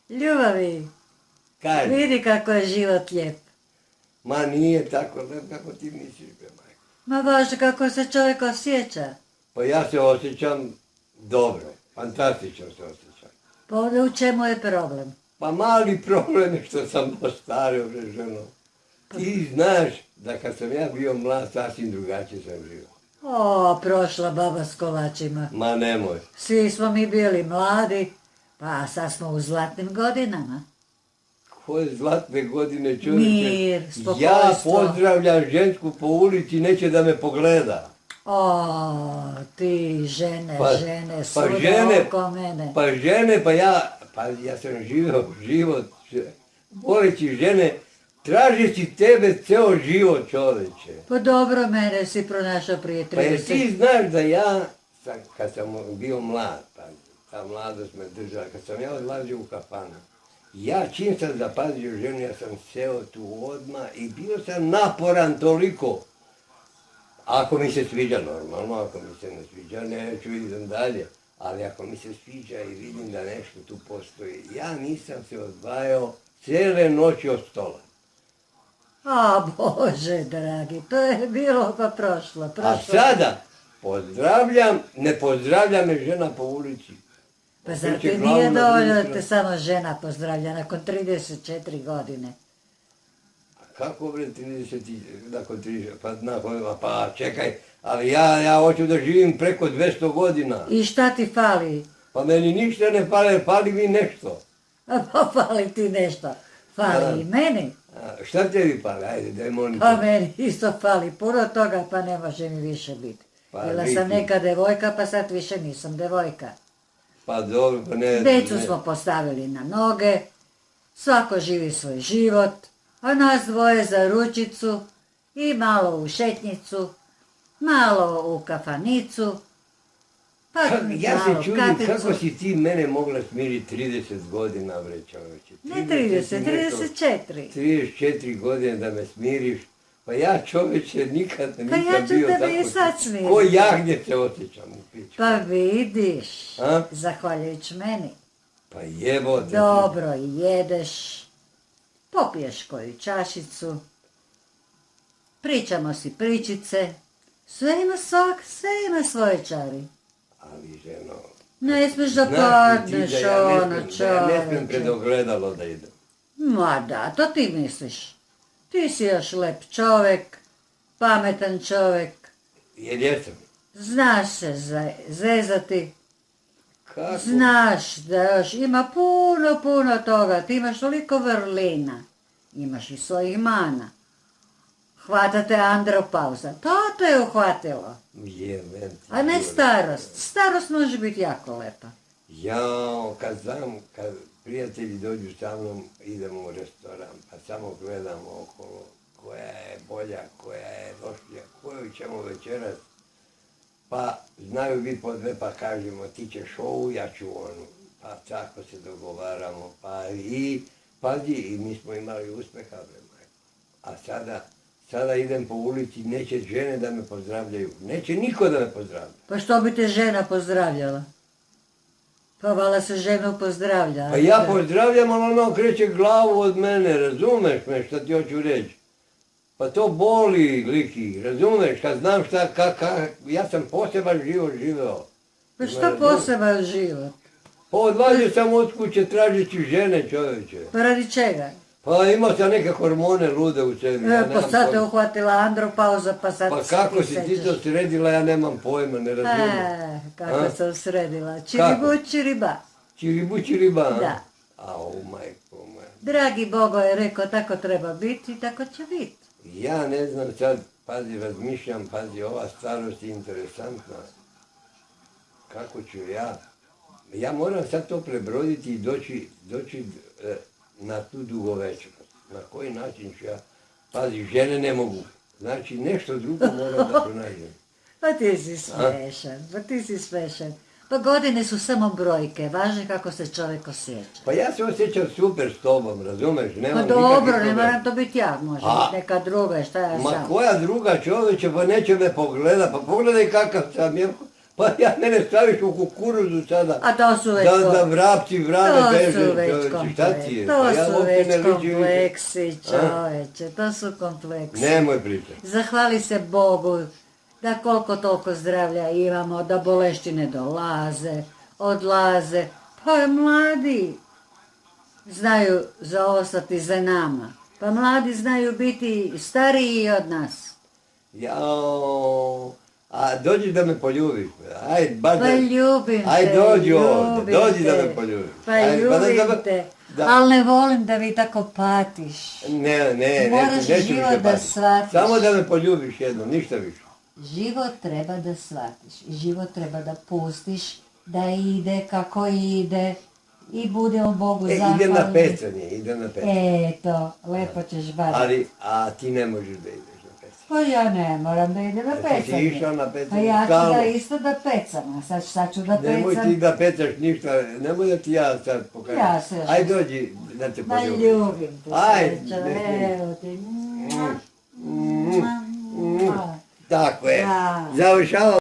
Ljubavi, Kaži, vidi kako je život lijep. ma nije tako lep kako ti misliš, bre majko. Ma baš kako se čovjek osjeća. Pa ja se osjećam dobro, fantastično se osjećam. Pa onda u čemu je problem? Pa mali problem je što sam postario, bre ženo. Ti znaš da kad sam ja bio mlad, sasvim drugačije sam živio. O, prošla baba s kolačima. Ma nemoj. Svi smo mi bili mladi, pa sad smo u zlatnim godinama. Koje zlatne godine čovječe. Mir, spokojstvo. Ja pozdravljam žensku po ulici, neće da me pogleda. O, ti žene, Pa svuda žene, oko mene. pa ja sam živio život, voleći žene, tražeći tebe ceo život, čoveče. Pa dobro, mene si pronašao prije Pa jer 30. ti znaš da ja, kad sam bio mlad, pa ta mladost me držala, kad sam ja odlazio u kafanu, ja čim sam zapazio ženu, ja sam seo tu odmah i bio sam naporan toliko. Ako mi se sviđa, normalno, ako mi se ne sviđa, neću, idem dalje. Ali ako mi se sviđa i vidim da nešto tu postoji, ja nisam se odvajao cijele noći od stola. A Bože dragi, to je bilo pa prošlo. A sada ne pozdravlja me žena po ulici. Pa zar Okreće ti glavu nije na dovoljno da drugu te stranu. samo žena pozdravlja nakon 34 godine? Kako bre 30, nakon 30, pa čekaj, ali ja hoću da živim preko 200 godina. I šta ti fali? Pa meni ništa ne fali, fali mi nešto. Pa fali ti nešto. Fali i meni. Šta tebi fali? Ajde, daj molim Pa te. meni isto fali puno toga, pa ne može mi više biti. Pa Bila vidi. sam neka devojka, pa sad više nisam devojka. Pa dobro, pa ne. Decu ne. smo postavili na noge, svako živi svoj život, a nas dvoje za ručicu i malo u šetnicu, malo u kafanicu, pa Ja malo se u čudim kaficu. kako si ti mene mogla smiriti 30 godina, bre čoveče. Ne 30, 34. 34 godine da me smiriš. Pa ja čoveče nikad Pa nisam ja ću bio tebe i tako. sad smiriti. Ko jagnje se osjećam u piću. Pa vidiš, A? zahvaljujući meni. Pa jebote. Dobro jedeš, popiješ koju čašicu, pričamo si pričice, sve ima svoje čari. Ali ženo, Ne smiješ da znaš padneš, li ti da ja ono ne smem pred čoveče. ogledalo da idem. Ma da, to ti misliš. Ti si još lep čovjek, pametan čovjek, Jer jesam. znaš se zezati, Kako? znaš da još ima puno toga, ti imaš toliko vrlina, imaš i svojih mana. Hvatate andropauza, to te je uhvatilo, Jebem ti a ne bilo. starost. Starost može biti jako lepa. Jao, kad prijatelji dođu sa mnom, idemo u restoran, pa samo gledamo okolo koja je bolja, koja je lošija, koju ćemo večeras. Pa znaju biti po dve, pa kažemo ti ćeš ovu, ja ću onu. Pa tako se dogovaramo, pa i pazi, i mi smo imali uspjeha, bre majko. A sada idem po ulici, neće žene da me pozdravljaju, neće niko da me pozdravlja. Pa što bi te žena pozdravljala? Pa vala se ženu pozdravlja. Pa ja pozdravljam, ali ona okreće glavu od mene, razumeš me šta ti hoću reći? Pa to boli, liki, razumeš, kad znam ja sam poseban život živeo. Pa što poseban život? Pa odlazio sam od kuće tražeći žene, čovječe. Pa radi čega? Pa imao sam neke hormone lude u sebi. ja Pa nemam sad te pojma. uhvatila andropauza, pa sad Pa se kako ti si ti sećaš. to sredila, ja nemam pojma, ne razumijem. Kako A? sam sredila. Kako? Čiribu, čiriba. Čiribu čiriba, a? Da. Au, majko moja. Dragi Bogo je rekao, tako treba biti i tako će biti. Ja ne znam sad, pazi, razmišljam, pazi, ova starost je interesantna. Kako ću ja moram sad to prebroditi i doći na tu dugovečnost. Na koji način ću ja, pazi, žene ne mogu. Znači, nešto drugo moram da pronađem. Pa ti si smešan, Pa godine su samo brojke, važno je kako se čovjek osjeća. Pa ja se osjećam super s tobom, razumeš? Pa Nemam dobro, nikakvih ne problema. moram to biti ja, može A? biti neka druga, šta ja Ma sam. koja druga čovječe, pa neće me pogleda, pa pogledaj kakav sam, Pa ja mene staviš u kukuruzu sada. A to su već Da vrapci vrane to beže, su već čovječe, šta ti je? kompleksi, to Pa ja su uopće već ne ličim više. kompleksi, A? čovječe, to su kompleksi. Nemoj pričati. Zahvali se Bogu da koliko toliko zdravlja imamo, da bolešćine dolaze, odlaze, pa mladi znaju zaostati za nama, pa mladi znaju biti stariji od nas. Jao, a dođi da me poljubiš. Aj, baš Pa da... ljubim Aj, te, dođi ovdje, ljubim dođi da te. me poljubiš. Pa Aj, ljubim te, da- ali ne volim da vi tako patiš. Ne, Moraš neću život više da patiti. shvatiš. Samo da me poljubiš jednom, ništa više. Život treba da shvatiš, život treba da pustiš, da ide kako ide i budemo Bogu zahvalni. Idem na pecanje. Eto, lepo ćeš badati. Ali, a ti ne možeš da ideš na pecanje. Pa ja ne moram da idem na Jesi ti pecanje. išao na Pa pecanje? ja ću Stalno. da isto da pecam, a sad ću da Nemoj ti pecam. da pecaš ništa, nemoj da ti ja sad pokažem. Ja se- Aj dođi da te Ma poljubim. ljubim te, Aj, srećo, ne. evo ti. Tako je. Da. Završavam.